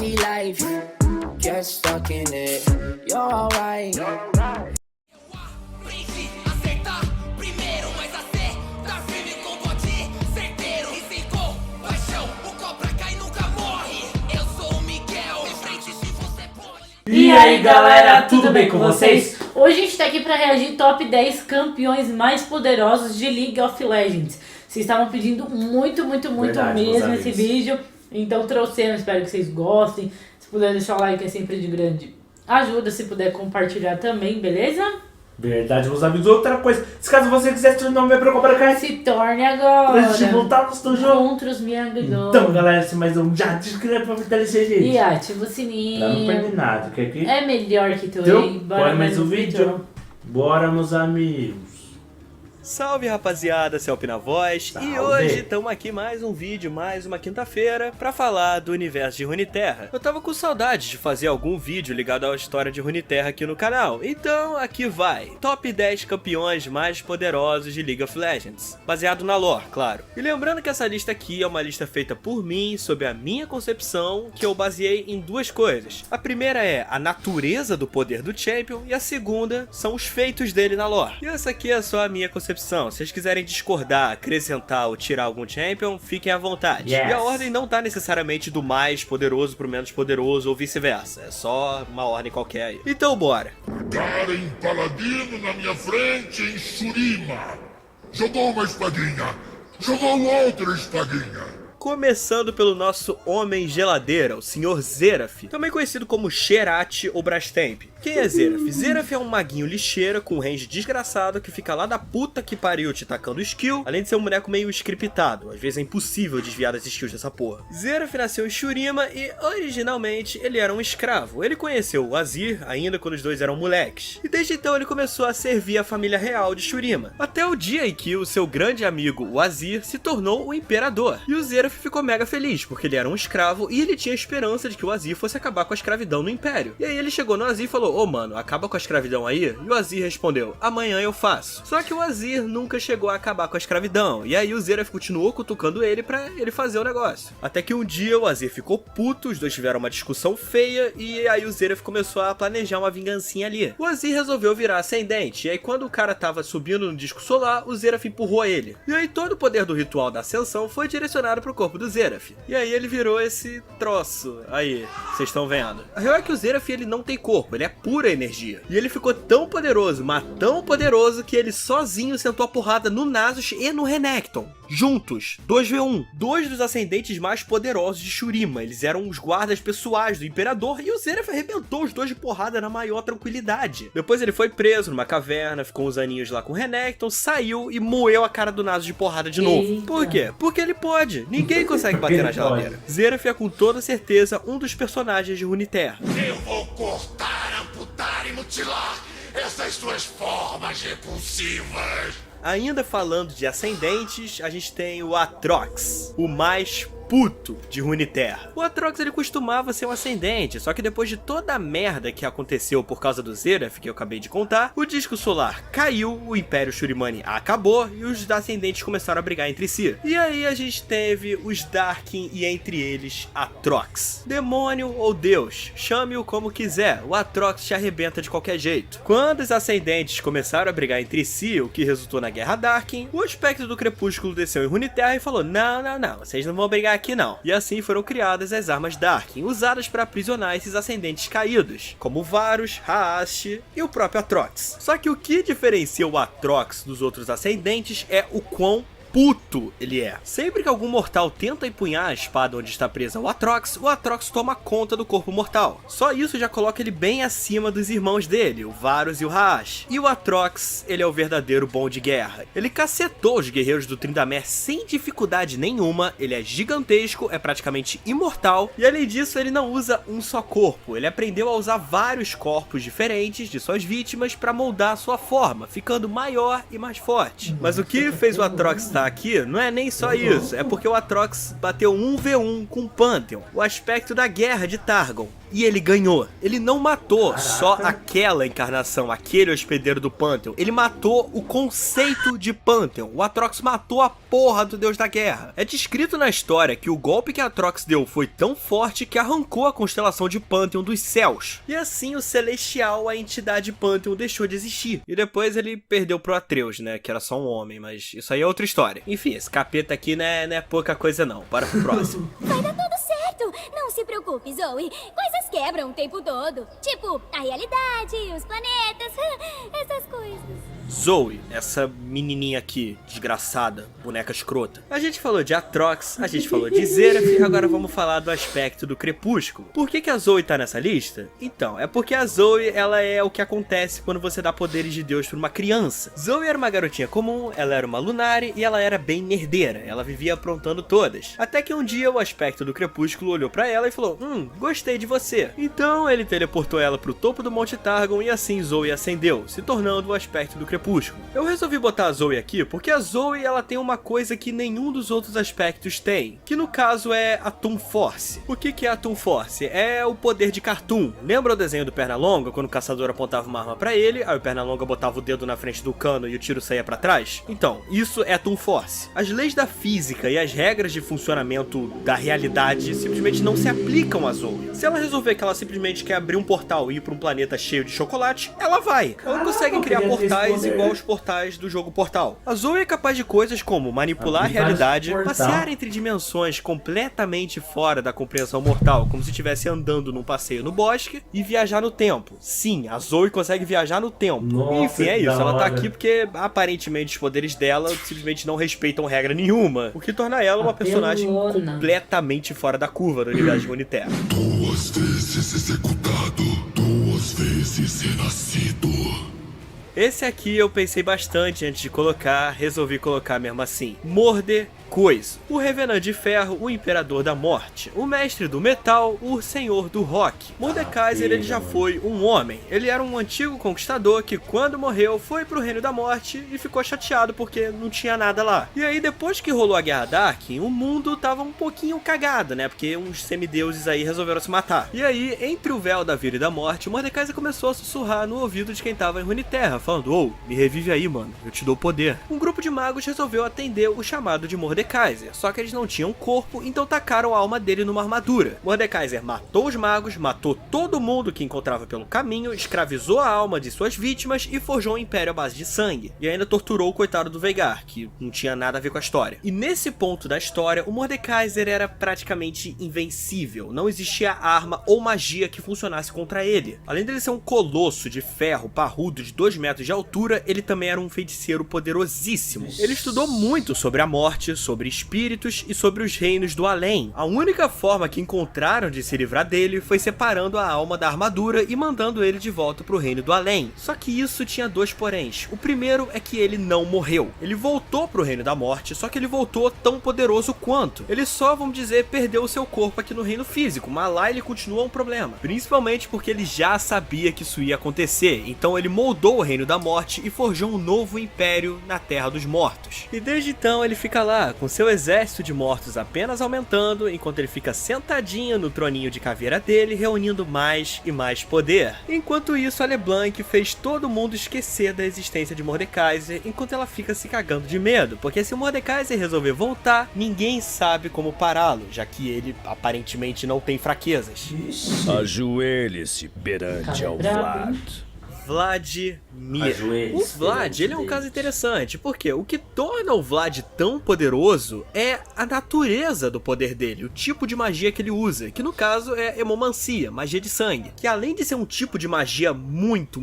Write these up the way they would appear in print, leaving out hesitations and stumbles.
easy life. Get stuck in it. You're alright. Aprendi a acertar primeiro, mas acertar firme com bote certeiro. E sem compaixão, o cobra cai e nunca morre. Eu sou o Miguel, de frente se você pode. E aí galera, tudo bem com vocês? Hoje a gente tá aqui pra reagir top 10 campeões mais poderosos de League of Legends. Vocês estavam pedindo muito Verdade, mesmo esse vídeo, então trouxemos, espero que vocês gostem. Se puder deixar o like é sempre de grande ajuda, se puder compartilhar também, beleza? Verdade, meus amigos. Outra coisa, se caso você quiser se tornar um membro Cobra Kai, Se torne agora pra gente voltar no jogo. contra os membros. Então galera, se mais um, já se inscreve pra fortalecer a gente. E ativa o Pra não sininho. perder nada, quer que? É melhor que tu, Então, hein? bora mais um vídeo? Bora, meus amigos. Salve rapaziada, Celpe na voz, Salve. e hoje estamos aqui mais um vídeo, mais uma quinta-feira, pra falar do universo de Runeterra. Eu tava com saudade de fazer algum vídeo ligado à história de Runeterra aqui no canal, então aqui vai, top 10 campeões mais poderosos de League of Legends, baseado na lore, claro. E lembrando que essa lista aqui é uma lista feita por mim, sob a minha concepção, que eu baseei em duas coisas. A primeira é a natureza do poder do Champion, e a segunda são os feitos dele na lore. E essa aqui é só a minha concepção. Se vocês quiserem discordar, acrescentar ou tirar algum champion, fiquem à vontade. Yes. E a ordem não tá necessariamente do mais poderoso pro menos poderoso ou vice-versa. É só uma ordem qualquer aí. Então bora. Garen Paladino na minha frente em Shurima. Jogou uma espadinha. Jogou outra espadinha. Começando pelo nosso homem geladeira, o Sr. Xerath, também conhecido como Xerath ou Brastemp. Quem é Xerath? Xerath é um maguinho lixeira com um range desgraçado que fica lá da puta que pariu te tacando skill, além de ser um boneco meio scriptado, às vezes é impossível desviar das skills dessa porra. Xerath nasceu em Shurima e, originalmente, ele era um escravo. Ele conheceu o Azir ainda quando os dois eram moleques, e desde então ele começou a servir a família real de Shurima, até o dia em que o seu grande amigo, o Azir, se tornou o imperador, e o Xerath ficou mega feliz, porque ele era um escravo e ele tinha esperança de que o Azir fosse acabar com a escravidão no Império. E aí ele chegou no Azir e falou: ô mano, acaba com a escravidão aí? E o Azir respondeu: amanhã eu faço. Só que o Azir nunca chegou a acabar com a escravidão, e aí o Xerath continuou cutucando ele pra ele fazer o negócio. Até que um dia o Azir ficou puto, os dois tiveram uma discussão feia, e aí o Xerath começou a planejar uma vingancinha ali. O Azir resolveu virar ascendente, e aí quando o cara tava subindo no disco solar, o Xerath empurrou ele. E aí todo o poder do ritual da ascensão foi direcionado pro corpo do Xerath. E aí ele virou esse troço aí, vocês estão vendo. A real é que o Xerath ele não tem corpo, ele é pura energia. E ele ficou tão poderoso, mas tão poderoso, que ele sozinho sentou a porrada no Nasus e no Renekton. Juntos, 2v1. Dois dos ascendentes mais poderosos de Shurima. Eles eram os guardas pessoais do Imperador e o Xerath arrebentou os dois de porrada na maior tranquilidade. Depois ele foi preso numa caverna, ficou uns aninhos lá com o Renekton, saiu e moeu a cara do Nasus de porrada de novo. Eita. Por quê? Porque ele pode. Ninguém consegue bater na geladeira. Xerath é com toda certeza um dos personagens de Runeterra. Eu vou cortar, amputar e mutilar essas suas formas repulsivas. Ainda falando de ascendentes, a gente tem o Aatrox, o mais puto de Runeterra. O Aatrox ele costumava ser um ascendente, só que depois de toda a merda que aconteceu por causa do Xerath, que eu acabei de contar, o disco solar caiu, o Império Shurimani acabou e os ascendentes começaram a brigar entre si. E aí a gente teve os Darkin e entre eles Aatrox. Demônio ou Deus, chame-o como quiser, o Aatrox te arrebenta de qualquer jeito. Quando os ascendentes começaram a brigar entre si, o que resultou na Guerra Darkin, o aspecto do Crepúsculo desceu em Runeterra e falou: não, vocês não vão brigar aqui não. E assim foram criadas as armas Darkin, usadas para aprisionar esses ascendentes caídos, como o Varus, Haast e o próprio Aatrox. Só que o que diferencia o Aatrox dos outros ascendentes é o quão puto ele é. Sempre que algum mortal tenta empunhar a espada onde está presa o Aatrox toma conta do corpo mortal. Só isso já coloca ele bem acima dos irmãos dele, o Varus e o Haast. E o Aatrox, ele é o verdadeiro bom de guerra. Ele cacetou os guerreiros do Tryndamere sem dificuldade nenhuma, ele é gigantesco, é praticamente imortal, e além disso ele não usa um só corpo, ele aprendeu a usar vários corpos diferentes de suas vítimas para moldar a sua forma, ficando maior e mais forte. Mas o que fez o Aatrox estar aqui não é nem só isso, é porque o Aatrox bateu 1v1 com o Pantheon, o aspecto da guerra de Targon. E ele ganhou. Ele não matou só aquela encarnação, aquele hospedeiro do Pantheon. Ele matou o conceito de Pantheon. O Atrox matou a porra do deus da guerra. É descrito na história que o golpe que Atrox deu foi tão forte que arrancou a constelação de Pantheon dos céus. E assim o Celestial, a entidade Pantheon, deixou de existir. E depois ele perdeu pro Atreus, né? Que era só um homem, mas isso aí é outra história. Enfim, esse capeta aqui não é pouca coisa não. Bora pro próximo. Vai dar tudo certo. Não se preocupe, Zoe. Coisas quebram o tempo todo. Tipo, a realidade, os planetas, essas coisas. Zoe, essa menininha aqui, desgraçada, boneca escrota. A gente falou de Atrox, a gente falou de Zeref, agora vamos falar do aspecto do Crepúsculo. Por que a Zoe tá nessa lista? Então, é porque a Zoe, ela é o que acontece quando você dá poderes de Deus pra uma criança. Zoe era uma garotinha comum, ela era uma Lunari e ela era bem nerdeira, ela vivia aprontando todas. Até que um dia o aspecto do Crepúsculo olhou pra ela e falou, gostei de você. Então ele teleportou ela pro topo do Monte Targon e assim Zoe ascendeu, se tornando o aspecto do Crepúsculo. Eu resolvi botar a Zoe aqui porque a Zoe ela tem uma coisa que nenhum dos outros aspectos tem, que no caso é a Toon Force. O que é a Toon Force? É o poder de Cartoon. Lembra o desenho do Pernalonga, quando o caçador apontava uma arma pra ele, aí o Pernalonga botava o dedo na frente do cano e o tiro saía pra trás? Então, isso é a Toon Force. As leis da física e as regras de funcionamento da realidade simplesmente não se aplicam a Zoe. Se ela resolver que ela simplesmente quer abrir um portal e ir pra um planeta cheio de chocolate, ela vai. Ela consegue criar portais igual os portais do jogo Portal. A Zoe é capaz de coisas como manipular a realidade, passear entre dimensões completamente fora da compreensão mortal, como se estivesse andando num passeio no bosque, e viajar no tempo. Sim, a Zoe consegue viajar no tempo. Nossa, enfim, é isso. Ela tá hora. aqui porque aparentemente os poderes dela simplesmente não respeitam regra nenhuma, o que torna ela uma personagem Apelona. completamente fora da curva do universo de Runeterra. 2 vezes executado, 2 vezes renascido. Esse aqui eu pensei bastante antes de colocar, resolvi colocar mesmo assim. Mordekaiser, o Revenant de Ferro, o Imperador da Morte, o Mestre do Metal, o Senhor do Rock. Mordekaiser, ele já foi um homem. Ele era um antigo conquistador que quando morreu foi pro Reino da Morte e ficou chateado porque não tinha nada lá. E aí depois que rolou a Guerra Darkin, o mundo tava um pouquinho cagado, né? Porque uns semideuses aí resolveram se matar. E aí, entre o véu da vida e da morte, o Mordekaiser começou a sussurrar no ouvido de quem tava em Runeterra, falando, me revive aí, mano, eu te dou poder. Um grupo de magos resolveu atender o chamado de Mordekaiser, só que eles não tinham corpo, então tacaram a alma dele numa armadura. Mordekaiser matou os magos, matou todo mundo que encontrava pelo caminho, escravizou a alma de suas vítimas e forjou um império à base de sangue. E ainda torturou o coitado do Veigar, que não tinha nada a ver com a história. E nesse ponto da história, o Mordekaiser era praticamente invencível, não existia arma ou magia que funcionasse contra ele. Além dele ser um colosso de ferro parrudo de 2 metros de altura, ele também era um feiticeiro poderosíssimo. Ele estudou muito sobre a morte, sobre espíritos e sobre os reinos do além. A única forma que encontraram de se livrar dele foi separando a alma da armadura e mandando ele de volta pro reino do além. Só que isso tinha 2 poréns. O primeiro é que ele não morreu. Ele voltou pro reino da morte, só que ele voltou tão poderoso quanto. Ele só, vamos dizer, perdeu o seu corpo aqui no reino físico, mas lá ele continua um problema. Principalmente porque ele já sabia que isso ia acontecer, então ele moldou o reino da morte e forjou um novo império na Terra dos Mortos. E desde então ele fica lá, com seu exército de mortos apenas aumentando, enquanto ele fica sentadinho no troninho de caveira dele, reunindo mais e mais poder. Enquanto isso, a LeBlanc fez todo mundo esquecer da existência de Mordekaiser, enquanto ela fica se cagando de medo, porque se o Mordekaiser resolver voltar, ninguém sabe como pará-lo, já que ele aparentemente não tem fraquezas. Ajoelhe-se perante ao Vlad. Vladimir. Ajoelhe-se O Vlad, ele é um caso interessante, porque o que torna o Vlad tão poderoso é a natureza do poder dele, o tipo de magia que ele usa, que no caso é hemomancia, magia de sangue. Que além de ser um tipo de magia muito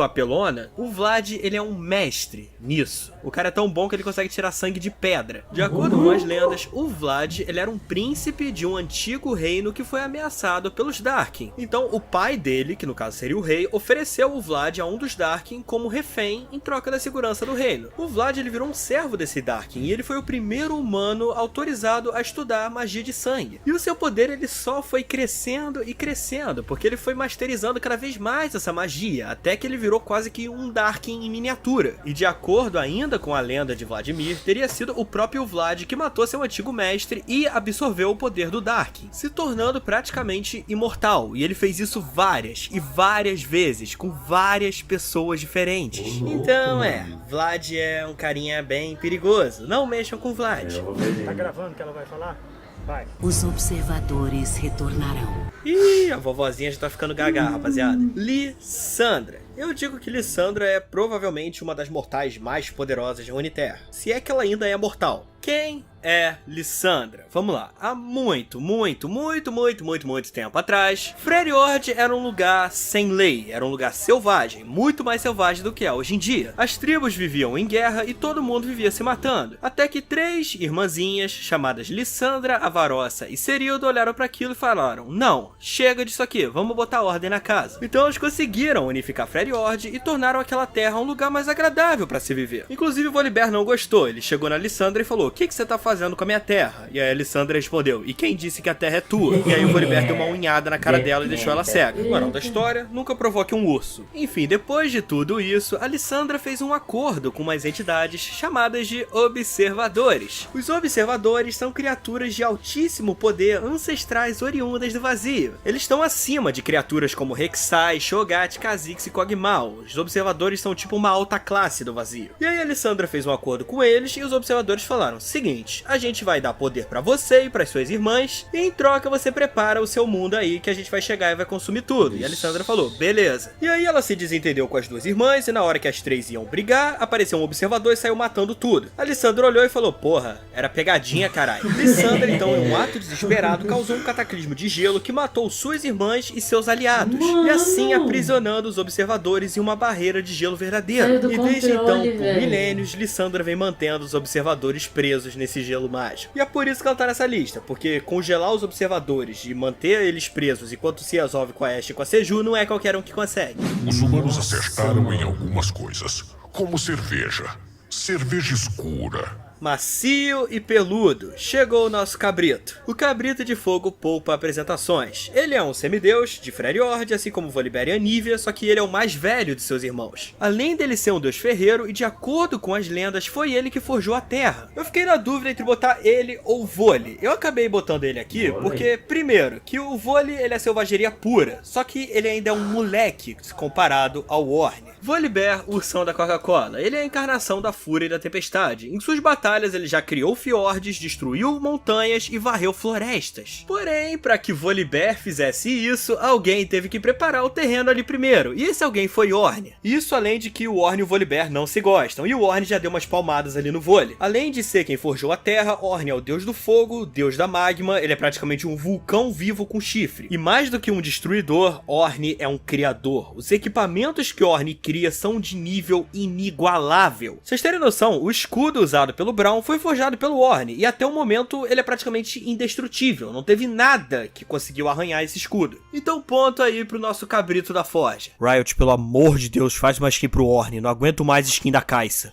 apelona, o Vlad, ele é um mestre nisso. O cara é tão bom que ele consegue tirar sangue de pedra. De acordo com as lendas, o Vlad, ele era um príncipe de um antigo reino que foi ameaçado pelos Darkin. Então, o pai dele, que no caso seria o rei, ofereceu o Vlad forjar um dos Darkin como refém em troca da segurança do reino. O Vlad ele virou um servo desse Darkin e ele foi o primeiro humano autorizado a estudar magia de sangue. E o seu poder ele só foi crescendo e crescendo, porque ele foi masterizando cada vez mais essa magia, até que ele virou quase que um Darkin em miniatura. E de acordo ainda com a lenda de Vladimir, teria sido o próprio Vlad que matou seu antigo mestre e absorveu o poder do Darkin, se tornando praticamente imortal. E ele fez isso várias e várias vezes, com várias pessoas diferentes. Então Vlad é um carinha bem perigoso. Não mexam com o Vlad. Tá gravando que ela vai falar? Vai. Os observadores retornarão. Ih, a vovozinha já tá ficando gaga, rapaziada. Lissandra. Eu digo que Lissandra é provavelmente uma das mortais mais poderosas de Runeterra, se é que ela ainda é mortal. Quem é Lissandra? Vamos lá. Há muito tempo atrás, Freljord era um lugar sem lei, era um lugar selvagem, muito mais selvagem do que é hoje em dia. As tribos viviam em guerra e todo mundo vivia se matando, até que 3 irmãzinhas, chamadas Lissandra, Avarossa e Serilda, olharam para aquilo e falaram: não, chega disso aqui, vamos botar ordem na casa. Então elas conseguiram unificar Freljord e tornaram aquela terra um lugar mais agradável para se viver. Inclusive o Volibear não gostou, ele chegou na Lissandra e falou: o que você tá fazendo com a minha terra? E aí a Lissandra respondeu: e quem disse que a terra é tua? E aí o Volibear deu uma unhada na cara dela e deixou ela cega. Moral da história, nunca provoque um urso. Enfim, depois de tudo isso, a Lissandra fez um acordo com umas entidades chamadas de Observadores. Os Observadores são criaturas de altíssimo poder, ancestrais oriundas do vazio. Eles estão acima de criaturas como Rek'Sai, Shogat, Kha'Zix e Kog'Maw. Os Observadores são tipo uma alta classe do vazio. E aí a Lissandra fez um acordo com eles e os Observadores falaram: seguinte, a gente vai dar poder pra você e pras suas irmãs, e em troca você prepara o seu mundo aí que a gente vai chegar e vai consumir tudo. E a Lissandra falou: beleza. E aí ela se desentendeu com as 2 irmãs e na hora que as 3 iam brigar, apareceu um observador e saiu matando tudo. A Lissandra olhou e falou: porra, era pegadinha, caralho. Lissandra então, em um ato desesperado, causou um cataclismo de gelo que matou suas irmãs e seus aliados, e assim aprisionando os observadores em uma barreira de gelo verdadeiro. E desde então, por milênios, Lissandra vem mantendo os observadores presos nesse gelo mágico. E é por isso que ela tá nessa lista, porque congelar os observadores e manter eles presos enquanto se resolve com a Ashe e com a Seju não é qualquer um que consegue. Os humanos acertaram em algumas coisas, como cerveja. Cerveja escura. Macio e peludo, chegou o nosso cabrito. O cabrito de fogo poupa apresentações. Ele é um semideus de Freljord, assim como Volibear e Anivia, só que ele é o mais velho de seus irmãos. Além dele ser um deus ferreiro, e de acordo com as lendas, foi ele que forjou a terra. Eu fiquei na dúvida entre botar ele ou Voli. Eu acabei botando ele aqui porque, primeiro, que o Voli ele é selvageria pura, só que ele ainda é um moleque comparado ao Ornn. Volibear, ursão da Coca-Cola, ele é a encarnação da fúria e da tempestade. Em suas batalhas ele já criou fiordes, destruiu montanhas e varreu florestas. Porém, para que Volibear fizesse isso, alguém teve que preparar o terreno ali primeiro, e esse alguém foi Ornn. Isso além de que o Ornn e o Volibear não se gostam, e o Ornn já deu umas palmadas ali no Voli. Além de ser quem forjou a terra, Ornn é o deus do fogo, deus da magma, ele é praticamente um vulcão vivo com chifre. E mais do que um destruidor, Ornn é um criador. Os equipamentos que Ornn cria são de nível inigualável. Vocês terem noção, o escudo usado pelo Braum foi forjado pelo Ornn, e até o momento ele é praticamente indestrutível, não teve nada que conseguiu arranhar esse escudo. Então ponto aí pro nosso cabrito da forja. Riot, pelo amor de Deus, faz uma skin pro Ornn, não aguento mais skin da Kai'Sa.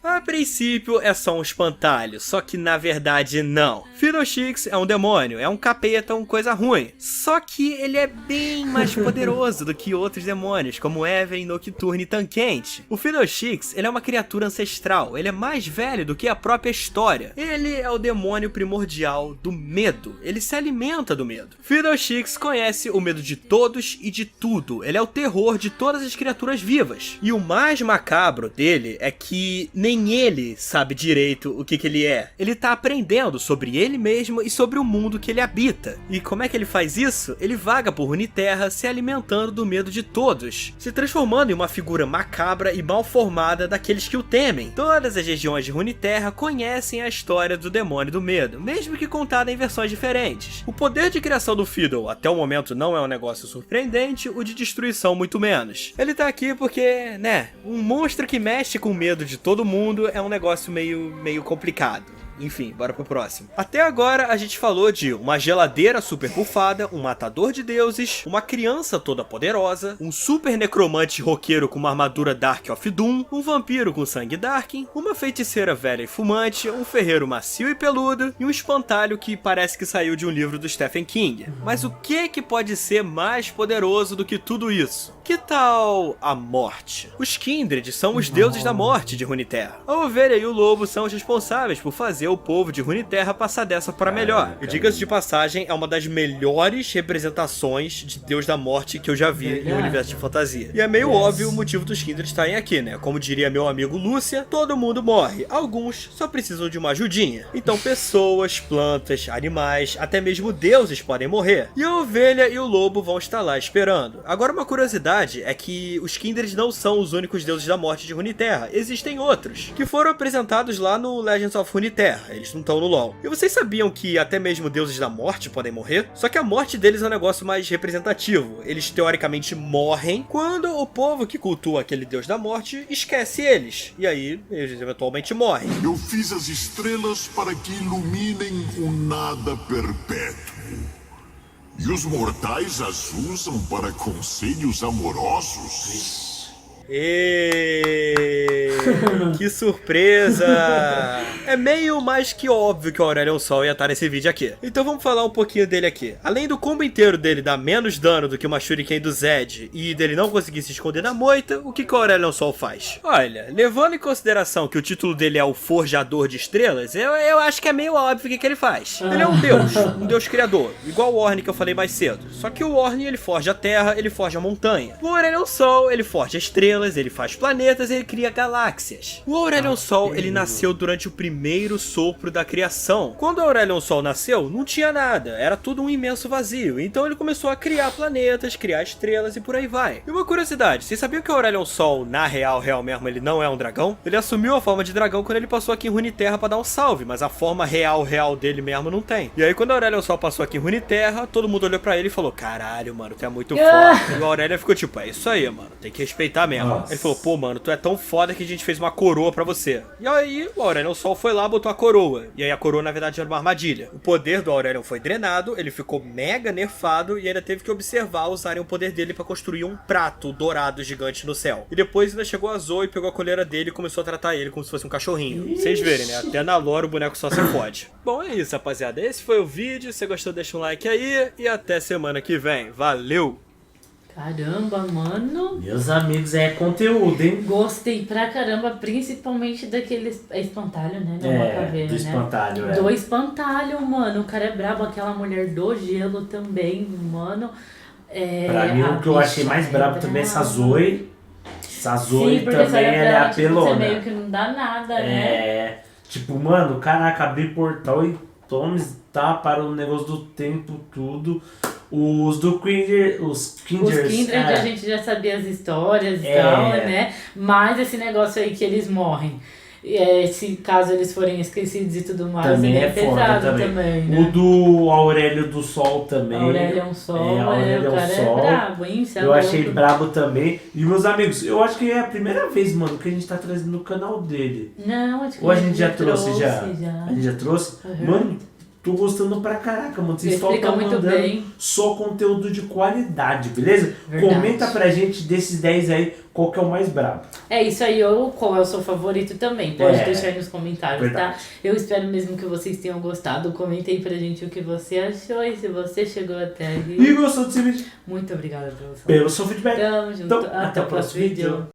A princípio é só um espantalho, só que na verdade não. Fiddlesticks é um demônio, é um capeta, uma coisa ruim. Só que ele é bem mais poderoso do que outros demônios, como Even, Nocturne e Tankente. O Fiddlesticks, ele é uma criatura ancestral, ele é mais velho do que a própria história. Ele é o demônio primordial do medo, ele se alimenta do medo. Fiddlesticks conhece o medo de todos e de tudo, ele é o terror de todas as criaturas vivas. E o mais macabro dele é que nem ele sabe direito o que ele é. Ele tá aprendendo sobre ele mesmo e sobre o mundo que ele habita. E como é que ele faz isso? Ele vaga por Runeterra se alimentando do medo de todos, se transformando em uma figura macabra e mal formada daqueles que o temem. Todas as regiões de Runeterra conhecem a história do demônio do medo, mesmo que contada em versões diferentes. O poder de criação do Fiddle até o momento não é um negócio surpreendente, o de destruição muito menos. Ele tá aqui porque, né, um monstro que mexe com o medo de todo mundo é um negócio meio complicado. Enfim, bora pro próximo. Até agora a gente falou de uma geladeira super bufada, um matador de deuses, uma criança toda poderosa, um super necromante roqueiro com uma armadura Dark of Doom, um vampiro com sangue Darkin, uma feiticeira velha e fumante, um ferreiro macio e peludo e um espantalho que parece que saiu de um livro do Stephen King. Mas o que pode ser mais poderoso do que tudo isso? Que tal a morte? Os Kindred são os deuses da morte de Runeterra. A ovelha e o lobo são os responsáveis por fazer o povo de Runeterra passar dessa para melhor. E diga-se de passagem, é uma das melhores representações de deus da morte que eu já vi no universo de fantasia. E é meio óbvio o motivo dos Kindred estarem aqui, né? Como diria meu amigo Lúcia, todo mundo morre. Alguns só precisam de uma ajudinha. Então pessoas, plantas, animais, até mesmo deuses podem morrer. E a ovelha e o lobo vão estar lá esperando. Agora uma curiosidade é que os Kindred não são os únicos deuses da morte de Runeterra. Existem outros, que foram apresentados lá no Legends of Runeterra. Eles não estão no LoL. E vocês sabiam que até mesmo deuses da morte podem morrer? Só que a morte deles é um negócio mais representativo. Eles teoricamente morrem quando o povo que cultua aquele deus da morte esquece eles. E aí eles eventualmente morrem. Eu fiz as estrelas para que iluminem o nada perpétuo. E os mortais as usam para conselhos amorosos? Que surpresa! É meio mais que óbvio que o Aurelion Sol ia estar nesse vídeo aqui. Então vamos falar um pouquinho dele aqui. Além do combo inteiro dele dar menos dano do que uma Shuriken do Zed e dele não conseguir se esconder na moita, o que o Aurelion Sol faz? Olha, levando em consideração que o título dele é o Forjador de Estrelas, eu acho que é meio óbvio o que ele faz. Ele é um deus criador, igual o Ornn que eu falei mais cedo. Só que o Ornn, ele forja a terra, ele forja a montanha. O Aurelion Sol, ele forja estrelas, ele faz planetas, ele cria galáxias. O Aurelion Sol, ele nasceu durante o primeiro sopro da criação. Quando o Aurelion Sol nasceu, não tinha nada, era tudo um imenso vazio. Então ele começou a criar planetas, criar estrelas e por aí vai. E uma curiosidade, vocês sabiam que o Aurelion Sol, na real mesmo, ele não é um dragão? Ele assumiu a forma de dragão quando ele passou aqui em Runeterra pra dar um salve, mas a forma real dele mesmo não tem. E aí quando o Aurelion Sol passou aqui em Runeterra, todo mundo olhou pra ele e falou: caralho, mano, tu é muito forte. E o Aurelion ficou tipo: é isso aí, mano, tem que respeitar mesmo. Nossa. Ele falou: pô, mano, tu é tão foda que a gente fez uma coroa pra você. E aí o Aurelion Sol foi lá, botou a coroa. E aí a coroa na verdade era uma armadilha. O poder do Aurelion foi drenado, ele ficou mega nerfado e ainda teve que observar usarem o poder dele pra construir um prato dourado gigante no céu. E depois ainda chegou a Zoe, pegou a coleira dele e começou a tratar ele como se fosse um cachorrinho. Vocês verem, né? Até na lore o boneco só se fode. Bom, é isso, rapaziada. Esse foi o vídeo. Se você gostou, deixa um like aí. E até semana que vem. Valeu! Caramba, mano. Meus amigos, é conteúdo, hein? Gostei pra caramba, principalmente daquele espantalho, né? Do espantalho, né? Do espantalho, mano. O cara é brabo, aquela mulher do gelo também, mano. Pra mim, o que eu achei mais brabo também é essa Zoe. Essa Zoe também, ela é apelona. Você meio que não dá nada, né? Tipo, mano, caraca, abrir portal e tá para o negócio do tempo, tudo. Os do Kindred, os Kindred a gente já sabia as histórias e tal, né? Mas esse negócio aí que eles morrem, se caso eles forem esquecidos e tudo mais, também é pesado também, né? O do Aurélio do Sol também. Aurelion Sol, o cara é brabo, hein? Eu achei brabo também. E meus amigos, eu acho que é a primeira vez, mano, que a gente tá trazendo no canal dele. Não, acho que ou a gente já trouxe já. A gente já trouxe? Uhum. Mano, tô gostando pra caraca, mano. Vocês estão mandando bem. Só conteúdo de qualidade, beleza? Verdade. Comenta pra gente desses 10 aí, qual que é o mais brabo. É isso aí, ou qual é o seu favorito também. Pode deixar aí nos comentários, verdade. Tá? Eu espero mesmo que vocês tenham gostado. Comenta aí pra gente o que você achou e se você chegou até aqui. E gostou desse vídeo. Muito obrigada pelo seu feedback. Tamo junto. Então, até o próximo vídeo.